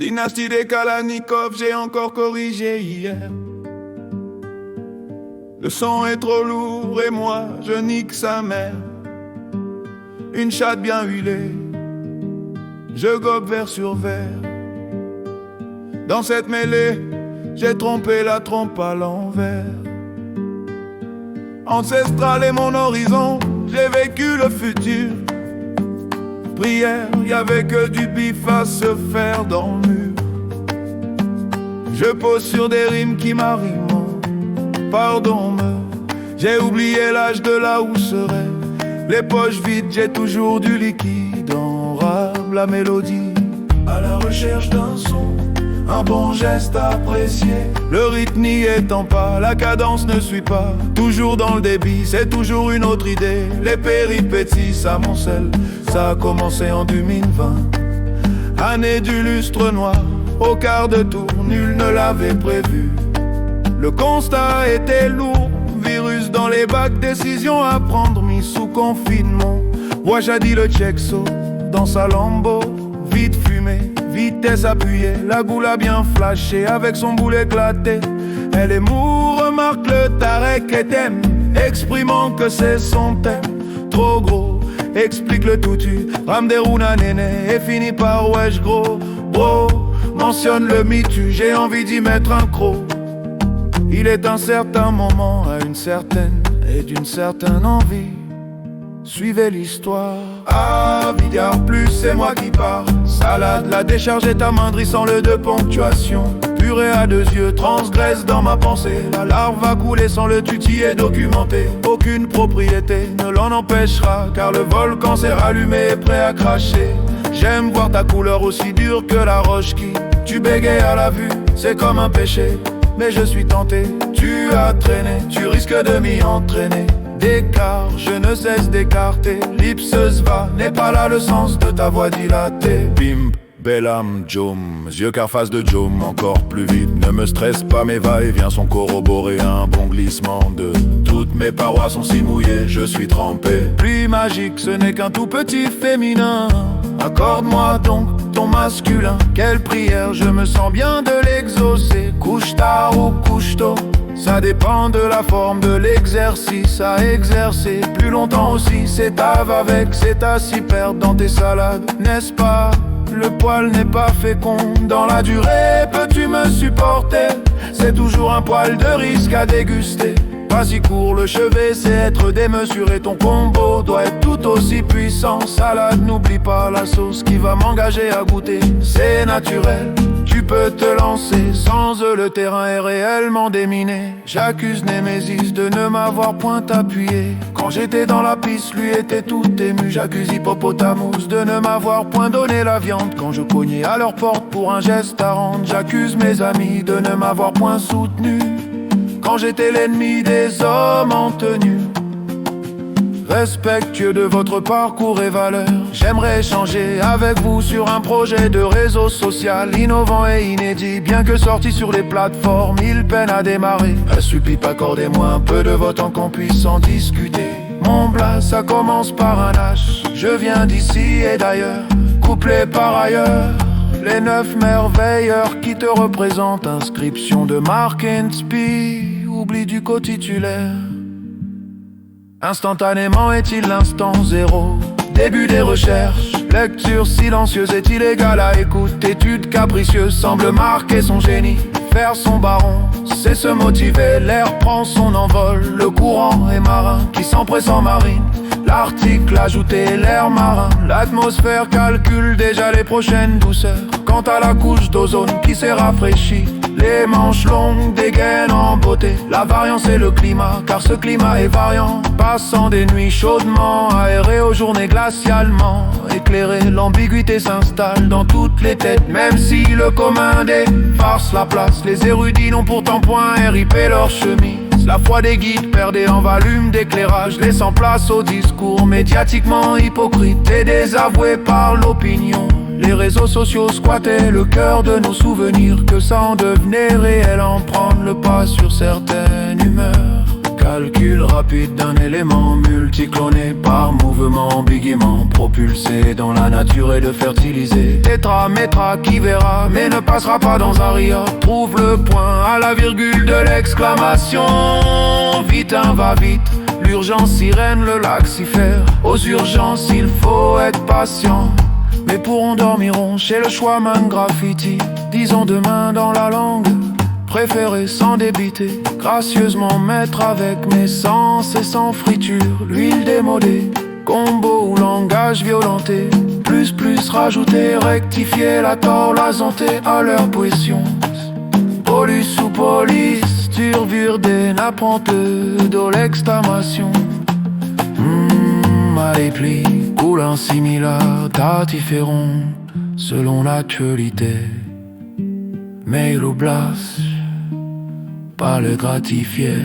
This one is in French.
Dynastie des Kalachnikov, j'ai encore corrigé hier. Le son est trop lourd et moi, je nique sa mère. Une chatte bien huilée, je gobe verre sur verre. Dans cette mêlée, j'ai trompé la trompe à l'envers. Ancestral est mon horizon, j'ai vécu le futur. Prière, y'avait que du bif à se faire dans le mur. Je pose sur des rimes qui m'arriment. Pardon, j'ai oublié l'âge de là où serait. Les poches vides, j'ai toujours du liquide. En rame la mélodie, à la recherche d'un son, un bon geste apprécié. Le rythme n'y étant pas, la cadence ne suit pas. Toujours dans le débit, c'est toujours une autre idée. Les péripéties s'amoncellent. Ça a commencé en 2020, année du lustre noir. Au quart de tour, nul ne l'avait prévu. Le constat était lourd, virus dans les bacs, décision à prendre, mis sous confinement. Vois jadis le Tchexo dans sa Lambo, vite fumé, vitesse appuyée. La goule a bien flashé avec son boule éclaté. Elle est mou, remarque le Tarek et thème, exprimant que c'est son thème. Trop gros, explique le toutu, rame des rounas néné et finit par wesh gros. Bro, mentionne le mitu, j'ai envie d'y mettre un croc. Il est un certain moment à une certaine et d'une certaine envie. Suivez l'histoire. Ah, milliard plus, c'est moi qui pars. Salade, la décharge est amoindrie sans le de ponctuation. Purée à deux yeux, transgresse dans ma pensée. La larve va couler sans le tuti est documenté. Aucune propriété ne l'en empêchera, car le volcan s'est rallumé et prêt à cracher. J'aime voir ta couleur aussi dure que la roche qui tu bégayes à la vue, c'est comme un péché. Mais je suis tenté, tu as traîné, tu risques de m'y entraîner. D'écart, je ne cesse d'écarter. L'ipseuse va, n'est pas là le sens de ta voix dilatée. Bim, belle âme, Jom, yeux car face de Jom, encore plus vite. Ne me stresse pas, mes va-et-vient sont corroborés. Un bon glissement de toutes mes parois sont si mouillées, je suis trempé. Pluie magique, ce n'est qu'un tout petit féminin. Accorde-moi donc ton masculin. Quelle prière, je me sens bien de l'exaucer. Couche tard ou couche tôt, ça dépend de la forme de l'exercice à exercer. Plus longtemps aussi, c'est à va-avec, c'est à s'y perdre dans tes salades, n'est-ce pas? Le poil n'est pas fécond, dans la durée, peux-tu me supporter? C'est toujours un poil de risque à déguster. Pas si court, le chevet c'est être démesuré. Ton combo doit être tout aussi puissant. Salade, n'oublie pas la sauce qui va m'engager à goûter. C'est naturel, tu peux te lancer. Sans eux le terrain est réellement déminé. J'accuse Némésis de ne m'avoir point appuyé. Quand j'étais dans la piste, lui était tout ému. J'accuse Hippopotamus de ne m'avoir point donné la viande. Quand je cognais à leur porte pour un geste à rendre. J'accuse mes amis de ne m'avoir point soutenu quand j'étais l'ennemi des hommes en tenue. Respectueux de votre parcours et valeurs, j'aimerais échanger avec vous sur un projet de réseau social innovant et inédit. Bien que sorti sur les plateformes, il peine à démarrer. Supplie, accordez-moi un peu de votre temps qu'on puisse en discuter. Mon blast, ça commence par un H. Je viens d'ici et d'ailleurs, couplé par ailleurs. Les 9 merveilleurs qui te représentent. Inscription de Mark and Spee, oubli du co-titulaire. Instantanément est-il l'instant zéro? Début des recherches, lecture silencieuse est illégale à écoute. Étude capricieuse semble marquer son génie. Faire son baron, c'est se motiver. L'air prend son envol, le courant est marin qui s'empresse en marine. L'article ajouté, l'air marin. L'atmosphère calcule déjà les prochaines douceurs. Quant à la couche d'ozone qui s'est rafraîchie, les manches longues dégainent en beauté. La variance est le climat, car ce climat est variant. Passant des nuits chaudement aérées aux journées glacialement éclairées, l'ambiguïté s'installe dans toutes les têtes. Même si le commun des farce la place, les érudits n'ont pourtant point éripé leur chemise. La foi des guides perdait en volume d'éclairage, laissant place au discours médiatiquement hypocrite et désavoué par l'opinion. Les réseaux sociaux squattaient le cœur de nos souvenirs, que ça en devenait réel, en prendre le pas sur certaines humeurs. Calcul rapide d'un élément multicloné par mouvement bigément propulsé dans la nature et de fertiliser. Tétramétra qui verra mais ne passera pas dans un ria. Trouve le point à la virgule de l'exclamation. Vite, va vite, l'urgence sirène, le laxifère. Aux urgences il faut être patient. Mais pour endormiront chez le Schwaman Graffiti. Disons demain dans la langue préféré sans débiter, gracieusement mettre avec mes sens et sans friture, l'huile démodée, combo ou langage violenté, plus rajouter, rectifier la tort, la santé à leur poésion. Polus ou police, turvure des nappantes de l'exclamation. Malépli, coulin similaire, tatiféron, selon l'actualité. Mais ou blas pas le gratifier.